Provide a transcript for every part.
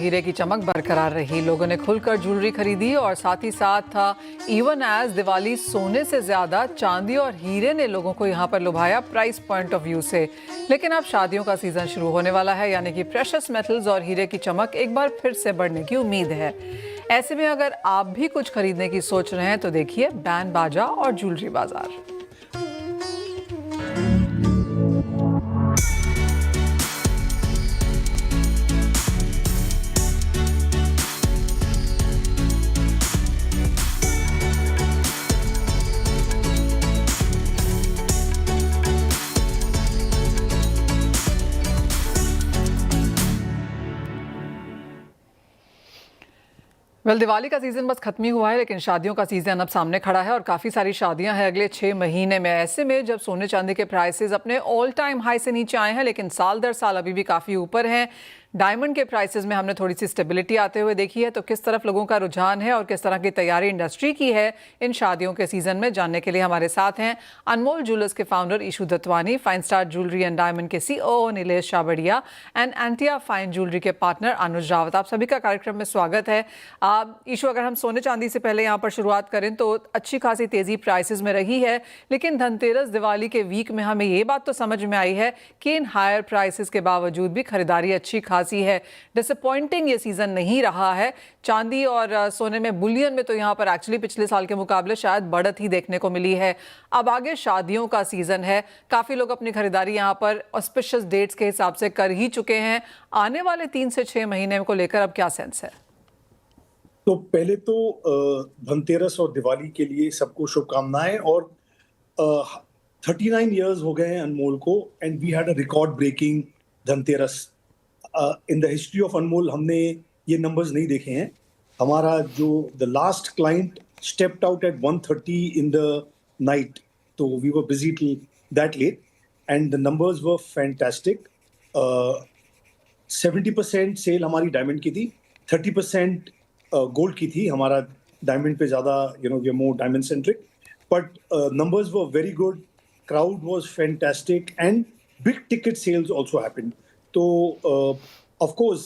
हीरे की चमक बरकरार रही। लोगों ने खुलकर ज्वेलरी खरीदी और साथ ही साथ इवन एज दिवाली सोने से ज्यादा चांदी और हीरे ने लोगों को यहां पर लुभाया प्राइस पॉइंट ऑफ व्यू से। लेकिन अब शादियों का सीजन शुरू होने वाला है, यानी कि प्रेशियस मेटल्स और हीरे की चमक एक बार फिर से बढ़ने की उम्मीद है। ऐसे में अगर आप भी कुछ खरीदने की सोच रहे हैं तो देखिए बैंड बाजा और ज्वेलरी बाजार। दिवाली का सीजन बस खत्म ही हुआ है, लेकिन शादियों का सीजन अब सामने खड़ा है और काफ़ी सारी शादियां हैं अगले 6 महीने में। ऐसे में जब सोने चांदी के प्राइसेस अपने ऑल टाइम हाई से नीचे आए हैं, लेकिन साल दर साल अभी भी काफ़ी ऊपर हैं। डायमंड के प्राइसेस में हमने थोड़ी सी स्टेबिलिटी आते हुए देखी है। तो किस तरफ लोगों का रुझान है और किस तरह की तैयारी इंडस्ट्री की है इन शादियों के सीजन में, जानने के लिए हमारे साथ हैं अनमोल ज्वेलर्स के founder Ishu Datwani, fine star jewellery and diamond के CEO Nilesh Shabadia and Entia fine jewellery के पार्टनर अनुज रावत। आप सभी का कार्यक्रम में स्वागत है। ईशू, अगर हम सोने चांदी से पहले यहाँ पर शुरुआत करें तो अच्छी खासी तेजी प्राइसेस में रही है, लेकिन धनतेरस दिवाली के वीक में हमें ये बात तो समझ में आई है कि इन हायर प्राइसेस के बावजूद भी खरीदारी अच्छी खासी है। डिसअपॉइंटिंग ये सीजन नहीं रहा है। चांदी और सोने में, बुलियन में तो यहाँ पर एक्चुअली पिछले साल के मुकाबले शायद बढ़त ही देखने को मिली है। अब आगे शादियों का सीजन है, काफी लोग अपनी खरीदारी यहाँ पर ऑस्पिशियस डेट्स के हिसाब से कर ही चुके हैं। आने वाले 3 से 6 महीने को लेकर अब क्या सेंस है? तो पहले तो धनतेरस और दिवाली के लिए सबको शुभकामनाएं। और 39 इयर्स हो गए हैं अनमोल को, and we had a record breaking Dhanteras in the history of Anmol. हमने ये नंबर्स नहीं देखे हैं। हमारा जो the last client stepped out at 1:30 in the night, तो we were busy till that late and the numbers were fantastic. 70% sale हमारी diamond की थी, 30% गोल्ड की थी। हमारा डायमंड पे ज़्यादा, we are more diamond centric, but numbers were very good, crowd was fantastic, and big ticket sales also happened. So of course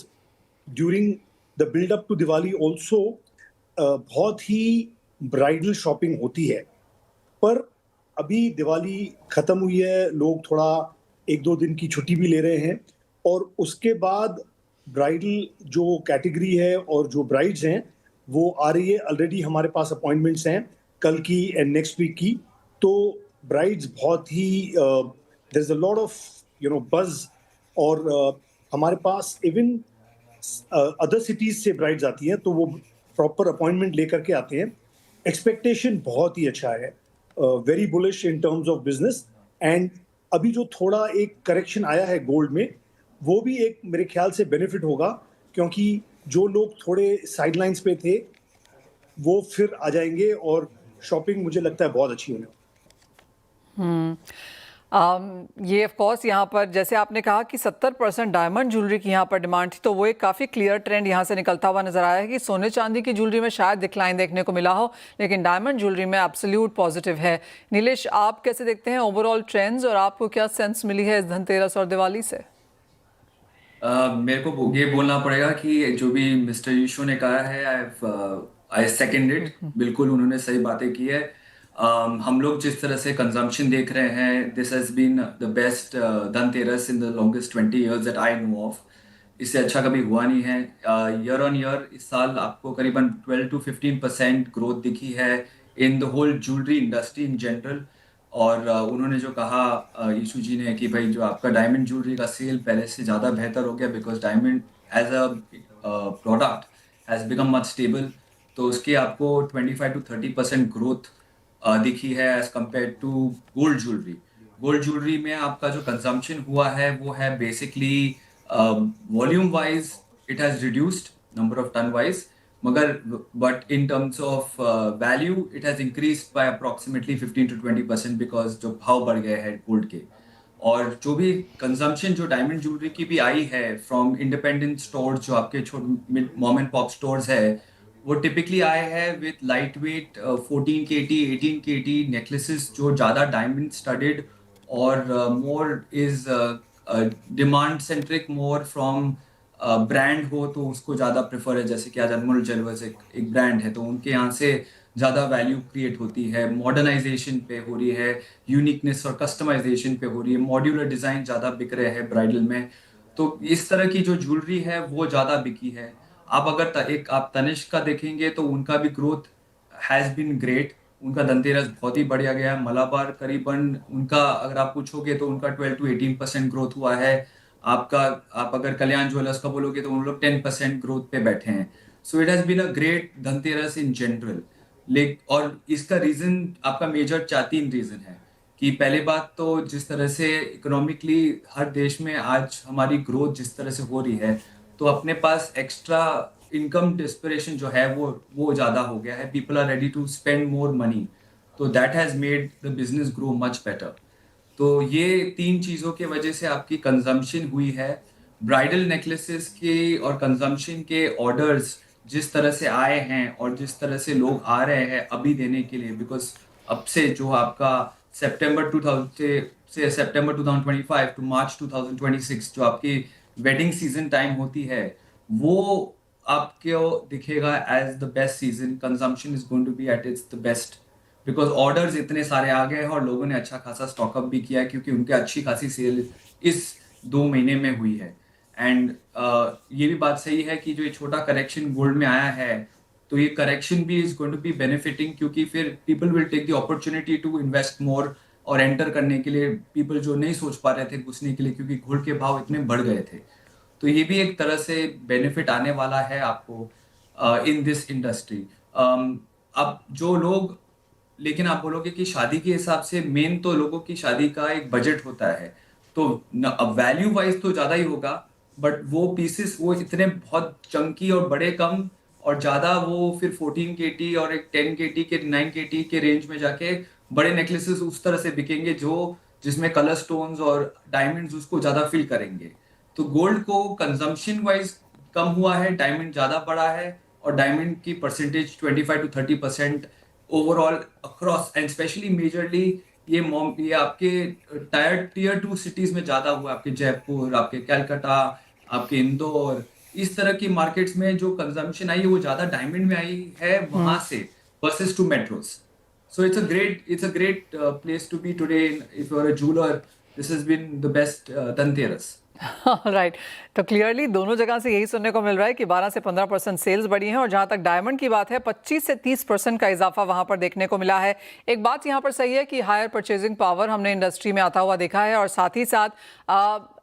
during the build up to Diwali also बहुत ही bridal shopping होती है। पर अभी दिवाली खत्म हुई है, लोग थोड़ा 1-2 दिन की छुट्टी भी ले रहे हैं, और उसके बाद ब्राइडल जो कैटेगरी है और जो ब्राइड्स हैं वो आ रही है। ऑलरेडी हमारे पास अपॉइंटमेंट्स हैं कल की एंड नेक्स्ट वीक की। तो ब्राइड्स बहुत ही there is a lot of buzz, और हमारे पास इवन अदर सिटीज से ब्राइड्स आती हैं, तो वो प्रॉपर अपॉइंटमेंट लेकर के आते हैं। एक्सपेक्टेशन बहुत ही अच्छा है, very bullish in terms of business. And अभी जो थोड़ा एक करेक्शन आया है गोल्ड में, वो भी एक मेरे ख्याल से बेनिफिट होगा, क्योंकि जो लोग थोड़े साइडलाइंस पे थे वो फिर आ जाएंगे, और शॉपिंग मुझे लगता है बहुत अच्छी होने वाली। ये ऑफ कोर्स यहाँ पर जैसे आपने कहा कि 70% डायमंड ज्वेलरी की यहाँ पर डिमांड थी, तो वो एक काफ़ी क्लियर ट्रेंड यहाँ से निकलता हुआ नजर आया है कि सोने चांदी की ज्वेलरी में शायद डिक्लाइन देखने को मिला हो, लेकिन डायमंड ज्वेलरी में एब्सोल्यूट पॉजिटिव है। नीलेश, आप कैसे देखते हैं ओवरऑल ट्रेंड्स, और आपको क्या सेंस मिली है इस धनतेरस और दिवाली से? मेरे को ये बोलना पड़ेगा कि जो भी मिस्टर ईशू ने कहा है, आई सेकंड इट। बिल्कुल उन्होंने सही बातें की है। हम लोग जिस तरह से कंजम्पशन देख रहे हैं, this has been the best Dhanteras in the longest 20 years that I know of. इससे अच्छा कभी हुआ नहीं है। ईयर ऑन ईयर इस साल आपको करीबन 12 to 15% ग्रोथ दिखी है in the whole jewellery industry in general. और उन्होंने जो कहा ईशू जी ने कि भाई जो आपका डायमंड ज्वेलरी का सेल पहले से ज़्यादा बेहतर हो गया, because diamond as a product has become much stable. तो उसकी आपको 25 to 30% ग्रोथ दिखी है as compared to gold jewellery. Gold jewellery में आपका जो कंजम्पशन हुआ है वो है basically volume wise it has reduced, number of ton wise, मगर but in terms of value it has increased by approximately 15 to 20%, because जो भाव बढ़ गए हैं गोल्ड के। और जो भी कंजम्पशन जो डायमंड ज्वेलरी की भी आई है फ्रॉम इंडिपेंडेंट स्टोर, जो आपके छोटे मॉम एंड पॉप स्टोर्स है, वो टिपिकली आए हैं with light weight 14 kg 18 kg necklaces, जो ज़्यादा डायमंड स्टडेड और more is demand centric, more from brand हो तो उसको ज़्यादा प्रेफर है, जैसे कि आज अनमोल ज्वेलर्स एक ब्रांड है तो उनके यहाँ से ज़्यादा वैल्यू क्रिएट होती है, मॉडर्नाइजेशन पे हो रही है, यूनिकनेस और कस्टमाइजेशन पे हो रही है, मॉड्यूलर डिज़ाइन ज़्यादा बिक रहे हैं ब्राइडल में। तो इस तरह की जो ज्वेलरी है वो ज़्यादा बिकी है। आप अगर आप तनिष्क का देखेंगे तो उनका भी ग्रोथ हैज़ बीन ग्रेट। उनका धनतेरस बहुत ही बढ़िया गया है। मलाबार करीबन उनका अगर आप पूछोगे तो उनका 12 to 18% ग्रोथ हुआ है। आप अगर कल्याण ज्वेलर्स का बोलोगे तो उन लोग 10% ग्रोथ पे बैठे हैं। So it has been a great Dhanteras in general. और इसका रीजन आपका मेजर 4-3 रीजन है कि पहली बात तो जिस तरह से इकोनॉमिकली हर देश में आज हमारी ग्रोथ जिस तरह से हो रही है, तो अपने पास एक्स्ट्रा इनकम डिस्परेशन जो है वो ज़्यादा हो गया है। People are ready to spend more money, तो that has made the business grow much better. तो ये 3 चीज़ों की वजह से आपकी कंजम्पशन हुई है। ब्राइडल नेकलेसेस के और कंजम्पशन के ऑर्डर्स जिस तरह से आए हैं और जिस तरह से लोग आ रहे हैं अभी देने के लिए, बिकॉज अब से जो आपका सितंबर 2000 से सितंबर 2025 टू मार्च 2026 जो आपकी वेडिंग सीजन टाइम होती है, वो आपको दिखेगा as the best season. Consumption is going to be at its the best because orders इतने सारे आ गए हैं और लोगों ने अच्छा खासा स्टॉकअप भी किया है क्योंकि उनके अच्छी खासी सेल इस 2 महीने में हुई है। एंड ये भी बात सही है कि जो ये छोटा करेक्शन गोल्ड में आया है, तो ये करेक्शन भी is going to be benefiting क्योंकि फिर people will take the opportunity to invest more और एंटर करने के लिए। पीपल जो नहीं सोच पा रहे थे घुसने के लिए क्योंकि गोल्ड के भाव इतने बढ़ गए थे, तो ये भी एक तरह से बेनिफिट आने वाला है आपको इन दिस इंडस्ट्री। अब जो लोग, लेकिन आप बोलोगे कि शादी के हिसाब से मेन तो लोगों की शादी का एक बजट होता है, तो वैल्यू वाइज तो ज़्यादा ही होगा, बट वो पीसेस वो इतने बहुत चंकी और बड़े कम और ज़्यादा वो फिर 14 केटी और एक 10 केटी के 9 केटी के रेंज में जाके बड़े नेकलेसेस उस तरह से बिकेंगे जो जिसमें कलर स्टोन्स और डायमंड्स उसको ज़्यादा फिल करेंगे। तो गोल्ड को कंजम्पशन वाइज कम हुआ है, डायमंड ज़्यादा बढ़ा है और डायमंड की percentage 25 to 30% overall across and specially majorly ये आपके टीयर 2 सिटीज में ज्यादा हुआ, आपके जयपुर, आपके कलकत्ता, आपके इंदौर, इस तरह की मार्केट्स में जो कंजम्पशन आई है वो ज्यादा डायमंड में आई है वहां से versus two metros. So it's a great place to be today. If you're a jeweler, this has been the best Dhanteras. Right तो क्लियरली दोनों जगह से यही सुनने को मिल रहा है कि 12 से 15% सेल्स बढ़ी हैं और जहां तक डायमंड की बात है 25 से 30% का इजाफा वहां पर देखने को मिला है। एक बात यहां पर सही है कि हायर परचेजिंग पावर हमने इंडस्ट्री में आता हुआ देखा है और साथ ही साथ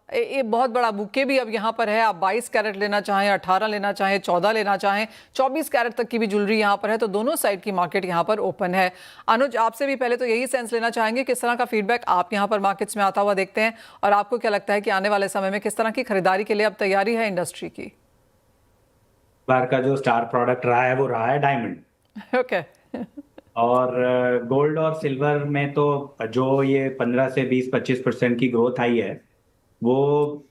ये बहुत बड़ा बुके भी अब यहाँ पर है। आप 22 कैरेट लेना चाहें, 18 लेना चाहें, 14 लेना चाहें, 24 कैरेट तक की भी ज्वेलरी यहाँ पर है, तो दोनों साइड की मार्केट यहाँ पर ओपन है। अनुज, आपसे भी पहले तो यही सेंस लेना चाहेंगे किस तरह का फीडबैक आप यहाँ पर मार्केट्स में आता हुआ देखते हैं और आपको क्या लगता है कि आने वाले समय में किस तरह की खरीदारी के लिए अब तैयारी है इंडस्ट्री की? बार का जो स्टार प्रोडक्ट रहा है वो रहा है डायमंड। ओके और गोल्ड और सिल्वर में तो जो ये 15 से 20-25% की ग्रोथ आई है वो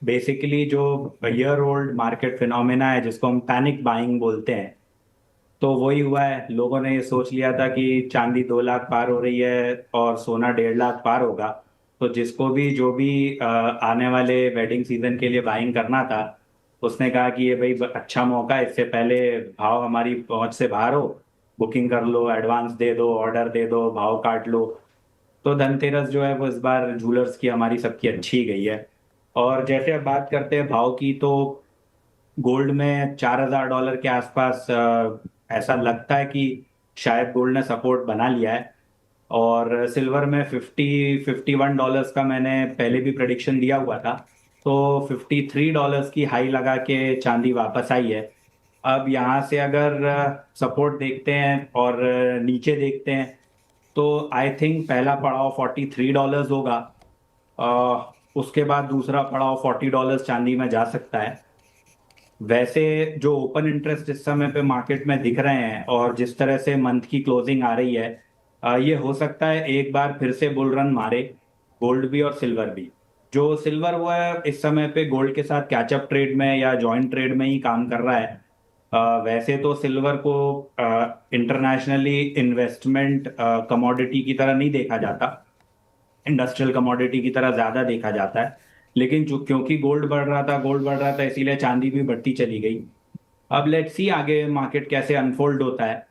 बेसिकली जो ईयर ओल्ड मार्केट फिनोमेना है जिसको हम पैनिक बाइंग बोलते हैं, तो वही हुआ है। लोगों ने ये सोच लिया था कि चांदी 2 लाख पार हो रही है और सोना 1.5 लाख पार होगा, तो जिसको भी जो भी आने वाले वेडिंग सीजन के लिए बाइंग करना था उसने कहा कि ये भाई अच्छा मौका है, इससे पहले भाव हमारी पहुंच से बाहर हो, बुकिंग कर लो, एडवांस दे दो, ऑर्डर दे दो, भाव काट लो। तो धनतेरस जो है वो इस बार जूलर्स की हमारी सबकी अच्छी गई है। और जैसे अब बात करते हैं भाव की, तो गोल्ड में $4,000 के आसपास ऐसा लगता है कि शायद गोल्ड ने सपोर्ट बना लिया है। और सिल्वर में $51 का मैंने पहले भी प्रेडिक्शन दिया हुआ था, तो $53 की हाई लगा के चांदी वापस आई है। अब यहाँ से अगर सपोर्ट देखते हैं और नीचे देखते हैं तो आई थिंक पहला पड़ाव $43 होगा, उसके बाद दूसरा पड़ाव $40 चांदी में जा सकता है। वैसे जो ओपन इंटरेस्ट इस समय पे मार्केट में दिख रहे हैं और जिस तरह से मंथ की क्लोजिंग आ रही है, ये हो सकता है एक बार फिर से बुल रन मारे गोल्ड भी और सिल्वर भी। जो सिल्वर वो है इस समय पे गोल्ड के साथ कैचअप ट्रेड में या जॉइंट ट्रेड में ही काम कर रहा है। वैसे तो सिल्वर को इंटरनेशनली इन्वेस्टमेंट कमोडिटी की तरह नहीं देखा जाता, इंडस्ट्रियल कमोडिटी की तरह ज़्यादा देखा जाता है, लेकिन जो क्योंकि गोल्ड बढ़ रहा था इसीलिए चांदी भी बढ़ती चली गई। अब लेट्स सी आगे मार्केट कैसे अनफोल्ड होता है।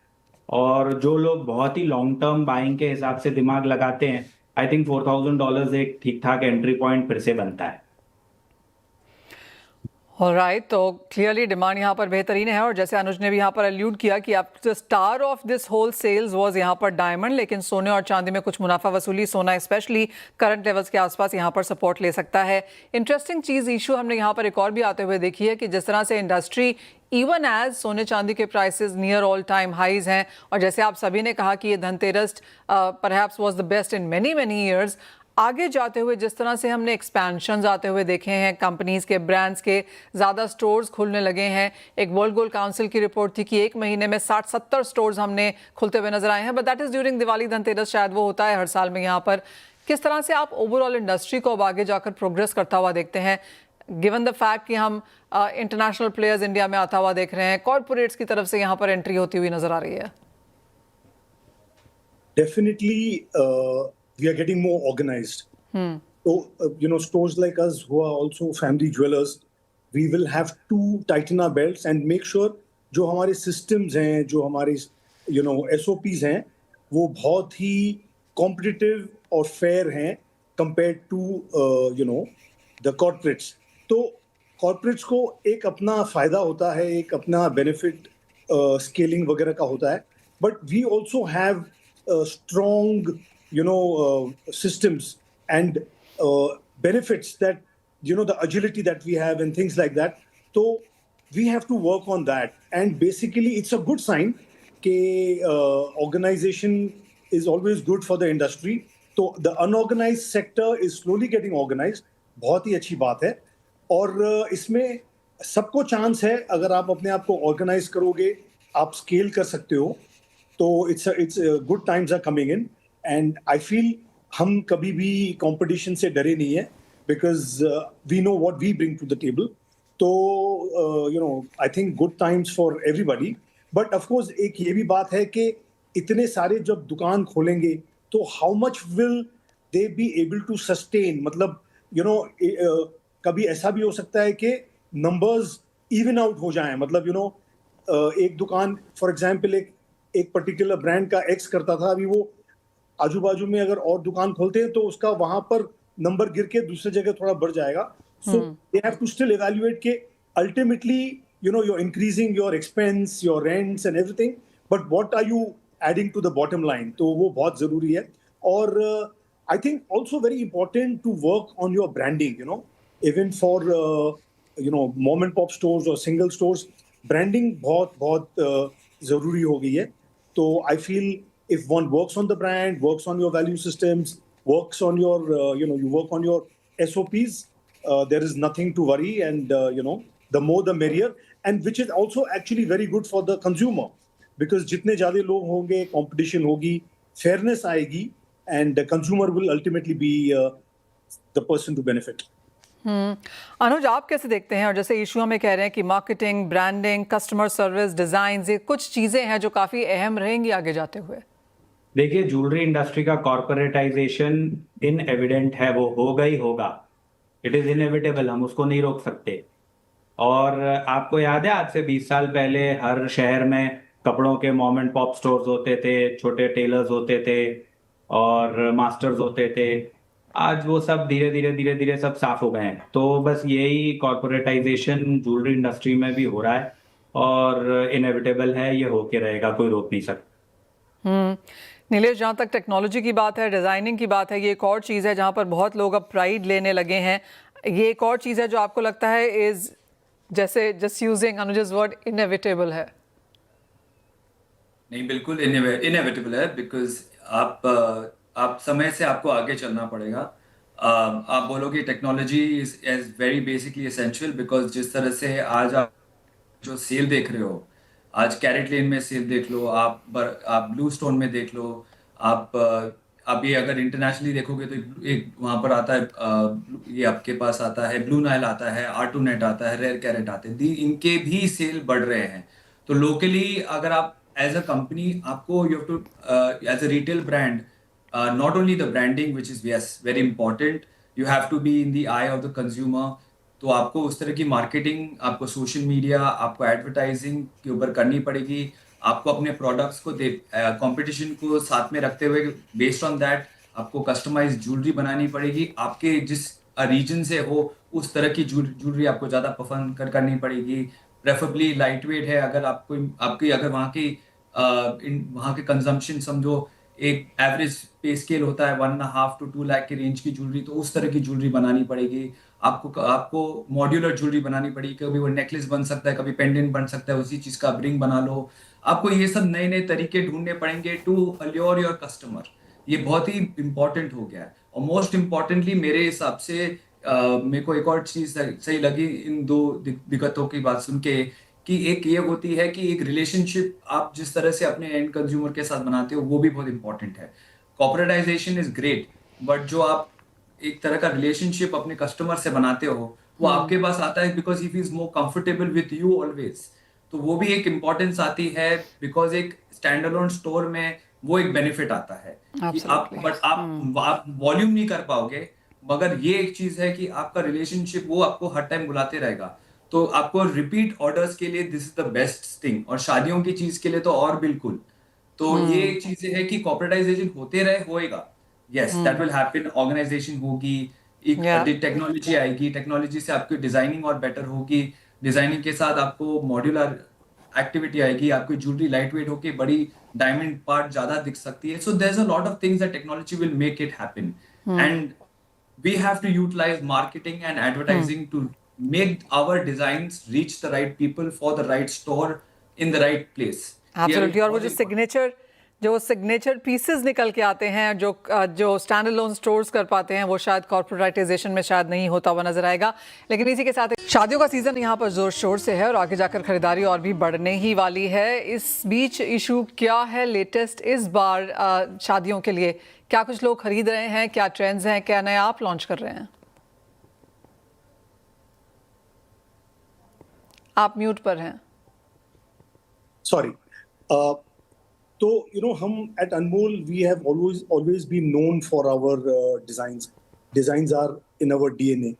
और जो लोग बहुत ही लॉन्ग टर्म बाइंग के हिसाब से दिमाग लगाते हैं, आई थिंक $4,000 एक ठीक ठाक एंट्री पॉइंट फिर से बनता है। ऑलराइट, तो क्लियरली डिमांड यहाँ पर बेहतरीन है और जैसे अनुज ने भी यहाँ पर अलूड किया कि आप the star of this whole sales was यहाँ पर डायमंड, लेकिन सोने और चांदी में कुछ मुनाफा वसूली, सोना स्पेशली करंट लेवल्स के आसपास यहाँ पर सपोर्ट ले सकता है। इंटरेस्टिंग चीज़ इशू हमने यहाँ पर एक और भी आते हुए देखी है कि जिस तरह से इंडस्ट्री इवन एज सोने चांदी के prices near all time highs हैं और जैसे आप सभी ने कहा कि ये Dhanteras perhaps was the best in many years, आगे जाते हुए जिस तरह से हमने एक्सपेंशन आते हुए देखे हैं, कंपनीज के ब्रांड्स के ज़्यादा स्टोर्स खुलने लगे हैं। एक वर्ल्ड गोल्ड काउंसिल की रिपोर्ट थी कि एक महीने में 60-70 स्टोर्स हमने खुलते हुए नजर आए हैं, but that is during Diwali, Dhanteras शायद वो होता है हर साल में यहाँ पर। किस तरह से आप ओवरऑल इंडस्ट्री को अब आगे जाकर प्रोग्रेस करता हुआ देखते हैं, गिवन द फैक्ट कि हम इंटरनेशनल प्लेयर्स इंडिया में आता हुआ देख रहे हैं, कॉरपोरेट्स की तरफ से यहाँ पर एंट्री होती हुई नजर आ रही है? Definitely, we are getting more organized. So, stores like us who are also family jewelers, we will have to tighten our belts and make sure जो हमारे systems हैं, जो हमारे SOPs हैं, वो बहुत ही competitive और fair हैं compared to the corporates. तो corporates को एक अपना फायदा होता है, एक अपना benefit scaling वगैरह का होता है, but we also have strong systems and benefits that the agility that we have and things like that. So we have to work on that, and basically it's a good sign that organization is always good for the industry. So the unorganized sector is slowly getting organized. बहुत ही अच्छी बात है और इसमें सबको chance है, अगर आप अपने आप को ऑर्गेनाइज करोगे, आप स्केल कर सकते हो, तो it's good times are coming in, and I feel हम कभी भी कंपटीशन से डरे नहीं है, because we know what we bring to the table. तो I think good times for everybody, but of course एक ये भी बात है कि इतने सारे जब दुकान खोलेंगे तो how much will they be able to sustain, मतलब कभी ऐसा भी हो सकता है कि नंबर्स इवन आउट हो जाएं, मतलब एक दुकान फॉर एग्जांपल एक पर्टिकुलर ब्रांड का एक्स करता था, अभी वो आजू बाजू में अगर और दुकान खोलते हैं तो उसका वहां पर नंबर गिर के दूसरी जगह थोड़ा बढ़ जाएगा. So they have to still evaluate के ultimately you're increasing your expense, your rents and everything, but what are you adding to the bottom line? तो वो बहुत जरूरी है. और I think also very important to work on your branding, even for mom and pop stores or single stores, branding बहुत जरूरी हो गई है. तो I feel if one works on the brand, works on your value systems, works on your you work on your SOPs, there is nothing to worry, and the more the merrier, and which is also actually very good for the consumer, because जितने ज़्यादा लोग होंगे, competition होगी, fairness आएगी, and the consumer will ultimately be the person to benefit. अनुज, आप कैसे देखते हैं? और जैसे इशू हमें कह रहे हैं कि marketing, branding, customer service, design, ये कुछ चीजें हैं जो काफी अहम रहेंगी आगे जाते हुए. देखिए, ज्वेलरी इंडस्ट्री का कॉर्पोरेटाइजेशन इन एविडेंट है, वो होगा ही होगा. इट इज इनएविटेबल, हम उसको नहीं रोक सकते. और आपको याद है आज से 20 साल पहले हर शहर में कपड़ों के मॉम एंड पॉप स्टोर्स होते थे, छोटे टेलर्स होते थे और मास्टर्स होते थे. आज वो सब धीरे धीरे सब साफ हो गए हैं. तो बस यही कॉर्पोरेटाइजेशन ज्वेलरी इंडस्ट्री में भी हो रहा है और इनएविटेबल है, ये होके रहेगा, कोई रोक नहीं सकता. नीलेश, जहाँ तक टेक्नोलॉजी की बात है, डिजाइनिंग की बात है, ये एक और चीज़ है जहाँ पर बहुत लोग अब प्राइड लेने लगे हैं. ये एक और चीज़ है जो आपको लगता है इज, जैसे just using Anuj's word, inevitable है? नहीं, बिल्कुल इनएविटेबल है, बिकॉज आप समय से आपको आगे चलना पड़ेगा. आप बोलोगे technology is very basically essential, because जिस तरह से आज आप जो सेल देख रहे हो, आज कैरेट लेन में सेल देख लो, आप ब्लू स्टोन में देख लो, आप अभी अगर इंटरनेशनली देखोगे तो एक वहाँ पर आता है, ये आपके पास आता है ब्लू नाइल, आता है R2net, आता है रेयर कैरेट, आते हैं, इनके भी सेल बढ़ रहे हैं. तो लोकली अगर आप एज अ कंपनी, आपको you have to as a retail brand, not only the branding which is yes very important, you have to be in the eye of the consumer. तो आपको उस तरह की मार्केटिंग, आपको social media, आपको advertising के ऊपर करनी पड़ेगी। आपको अपने प्रोडक्ट्स को कंपटीशन को साथ में रखते हुए बेस्ड ऑन दैट आपको कस्टमाइज ज्वेलरी बनानी पड़ेगी। आपके जिस रीजन से हो उस तरह की ज्वेलरी आपको ज़्यादा पसंद करनी पड़ेगी। प्रेफरेबली लाइट वेट है, अगर आपको आपकी अगर वहाँ के कंजम्पशन समझो एक एवरेज पे स्केल होता है 1.5 to 2 लाख के रेंज की ज्वेलरी, तो उस तरह की ज्वेलरी बनानी पड़ेगी। आपको मॉड्यूलर ज्वेलरी बनानी पड़ेगी। कभी वो नेकलेस बन सकता है, कभी पेंडेंट बन सकता है, उसी चीज का रिंग बना लो। आपको ये सब नए नए तरीके ढूंढने पड़ेंगे टू अल्योर योर कस्टमर। ये बहुत ही इंपॉर्टेंट हो गया है। और मोस्ट इम्पॉर्टेंटली मेरे हिसाब से मेरे को एक और चीज सही लगी इन दो दिक्कतों की बात सुन के, कि एक ये होती है कि एक रिलेशनशिप आप जिस तरह से अपने एंड कंज्यूमर के साथ बनाते हो वो भी बहुत इंपॉर्टेंट है। कॉर्पोरेटाइजेशन इज ग्रेट, बट जो आप एक तरह का रिलेशनशिप अपने कस्टमर से बनाते हो वो आपके पास आता है because he is more comfortable with you always. तो वो भी एक इम्पोर्टेंस आती है, बिकॉज एक स्टैंड अलोन स्टोर में वो एक बेनिफिट आता है कि आप Absolutely. बट आप वॉल्यूम नहीं कर पाओगे, मगर ये एक चीज है कि आपका रिलेशनशिप वो आपको हर टाइम बुलाते रहेगा। तो आपको रिपीट ऑर्डर्स के लिए this is the best thing, और शादियों की चीज के लिए तो और बिल्कुल। तो ये एक चीजें है कि कॉर्पोरेटाइजेशन होते रहे, होएगा। Yes, that will happen. Organisation होगी, एक Yeah. टेक्नोलॉजी आएगी, टेक्नोलॉजी से आपकी डिजाइनिंग और बेटर होगी। डिजाइनिंग के साथ आपको मॉड्यूलर एक्टिविटी आएगी, आपकी ज्वेलरी लाइट वेट होके बड़ी डायमंड पार्ट ज्यादा दिख सकती है। So there is a lot of things that technology will make it happen, and we have to utilize marketing and advertising to make our designs reach the right people for the right store in the right place. Absolutely. और वो जो signature pieces निकल के आते हैं जो stand alone stores कर पाते हैं, वो शायद कॉर्पोरेटाइजेशन में शायद नहीं होता हुआ नजर आएगा। लेकिन इसी के साथ शादियों का सीजन यहाँ पर जोर शोर से है और आगे जाकर खरीदारी और भी बढ़ने ही वाली है। इस बीच इशू क्या है लेटेस्ट इस बार शादियों के लिए? क्या कुछ लोग खरीद रहे हैं, क्या ट्रेंड्स हैं, क्या नया आप लॉन्च कर रहे हैं? आप म्यूट पर हैं। Sorry. तो हम at Anmol we have always been known for our designs. Designs are in our DNA.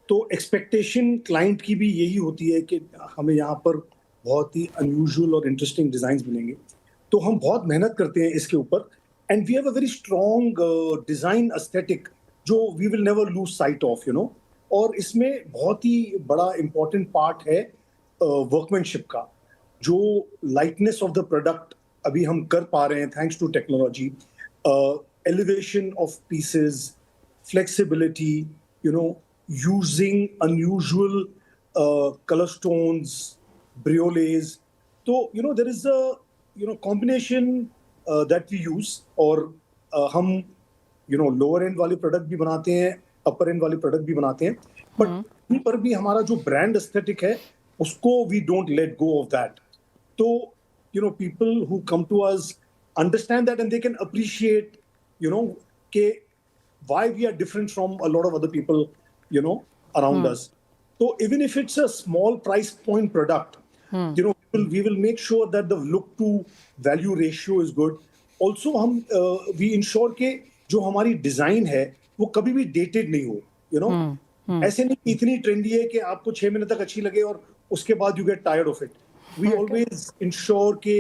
तो expectation client की भी यही होती है कि हमें यहाँ पर बहुत ही unusual और interesting designs मिलेंगे। तो हम बहुत मेहनत करते हैं इसके ऊपर, and we have a very strong design aesthetic जो we will never lose sight of, और इसमें बहुत ही बड़ा important part है workmanship का। जो lightness of the product अभी हम कर पा रहे हैं thanks to technology, elevation of pieces, flexibility, using unusual colour stones, briolette. तो there is a combination that we use, और हम लोअर एंड वाले प्रोडक्ट भी बनाते हैं, अपर एंड वाले प्रोडक्ट भी बनाते हैं, बट इन पर भी हमारा जो ब्रांड एस्थेटिक है उसको we don't let go of that. तो people who come to us understand that, and they can appreciate, why we are different from a lot of other people, around us. So even if it's a small price point product, we will make sure that the look to value ratio is good. Also, we ensure के जो हमारी design है वो कभी भी dated नहीं हो, ऐसे नहीं इतनी trendy है कि आपको 6 महीने तक अच्छी लगे और उसके बाद you get tired of it. We always ensure ke,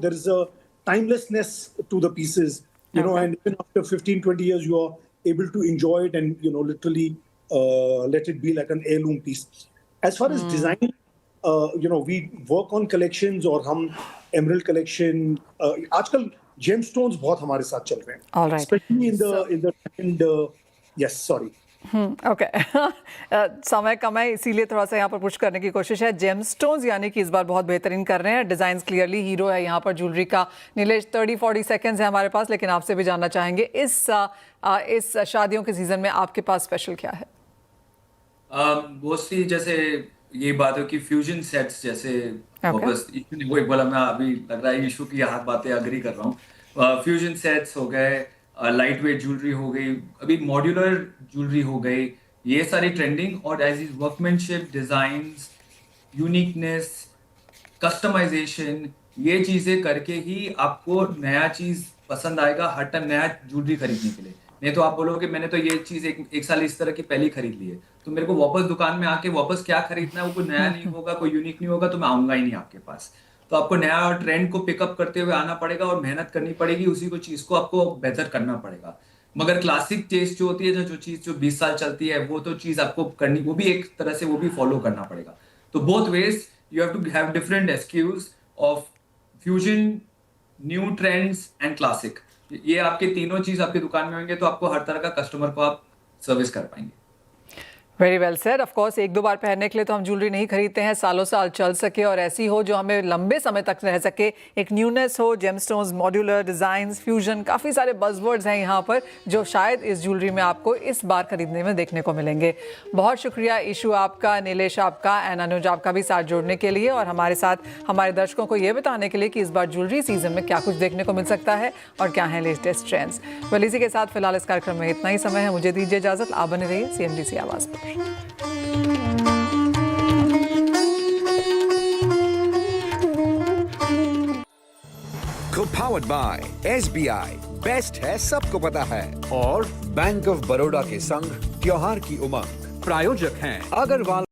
there is a timelessness to the pieces, and even after 15-20 years, you are able to enjoy it and, literally let it be like an heirloom piece. As far as design, we work on collections, और हम emerald collection, आजकल gemstones बहुत हमारे साथ चल रहे हैं. All right. Especially in the yes, sorry. Okay. समय कम है इसीलिए थोड़ा सा यहाँ पर पुश करने की कोशिश है। जेमस्टोन्स यानी कि इस बार बहुत बेहतरीन कर रहे हैं। डिजाइन्स क्लियरली हीरो है यहाँ पर ज्वेलरी का। नीलेश, 30-40 सेकेंड्स है हमारे पास, लेकिन आपसे भी जानना चाहेंगे इस शादियों के सीजन में आपके पास स्पेशल क्या है? मोस्टली जैसे ये बात है कि फ्यूजन सेट्स जैसे वापस वो एक बोला, मैं अभी लग रहा है इशू की यहाँ बातें अग्री कर रहा हूँ। फ्यूजन सेट्स हो गए, लाइट वेट ज्वेलरी हो गई, अभी मॉड्यूलर ज्वेलरी हो गई, ये सारी ट्रेंडिंग। और as is workmanship, designs, uniqueness, customisation, ये चीजें करके ही आपको नया चीज पसंद आएगा हर टाइम नया ज्वेलरी खरीदने के लिए। नहीं तो आप बोलोगे मैंने तो ये चीज एक साल इस तरह की पहले ही खरीद ली है, तो मेरे को वापस दुकान में आके वापस क्या खरीदना है, वो कोई नया नहीं होगा, कोई यूनिक नहीं होगा, तो मैं आऊंगा ही नहीं आपके पास। तो आपको नया और ट्रेंड को पिकअप करते हुए आना पड़ेगा और मेहनत करनी पड़ेगी, उसी को चीज को आपको बेहतर करना पड़ेगा। मगर क्लासिक टेस्ट जो होती है, जो चीज जो 20 साल चलती है, वो तो चीज आपको करनी, वो भी एक तरह से वो भी फॉलो करना पड़ेगा। तो both ways you have to have different SKUs of fusion, new trends and classic. ये आपके तीनों चीज आपकी दुकान में होंगे तो आपको हर तरह का कस्टमर को आप सर्विस कर पाएंगे। Very well said. Of course एक दो बार पहनने के लिए तो हम ज्वेलरी नहीं खरीदते हैं, सालों साल चल सके और ऐसी हो जो हमें लंबे समय तक रह सके, एक न्यूनेस हो, जेमस्टोन्स, मॉड्यूलर डिज़ाइंस, फ्यूजन, काफ़ी सारे बज़वर्ड्स हैं यहाँ पर जो शायद इस ज्वेलरी में आपको इस बार खरीदने में देखने को मिलेंगे। बहुत शुक्रिया ईशू आपका, नीलेश आपका एंड अनुज आपका भी साथ जोड़ने के लिए और हमारे साथ हमारे दर्शकों को ये बताने के लिए कि इस बार ज्वेलरी सीजन में क्या कुछ देखने को मिल सकता है और क्या है लेटेस्ट ट्रेंड्स। वेल इसी के साथ फिलहाल इस कार्यक्रम में इतना ही समय है, मुझे दीजिए इजाज़त। आप बने रहिए CNBC आवाज़ पर। Co-powered by SBI, बेस्ट है सबको पता है, और बैंक ऑफ बड़ौदा के संग त्योहार की उमंग। प्रायोजक हैं अग्रवाल।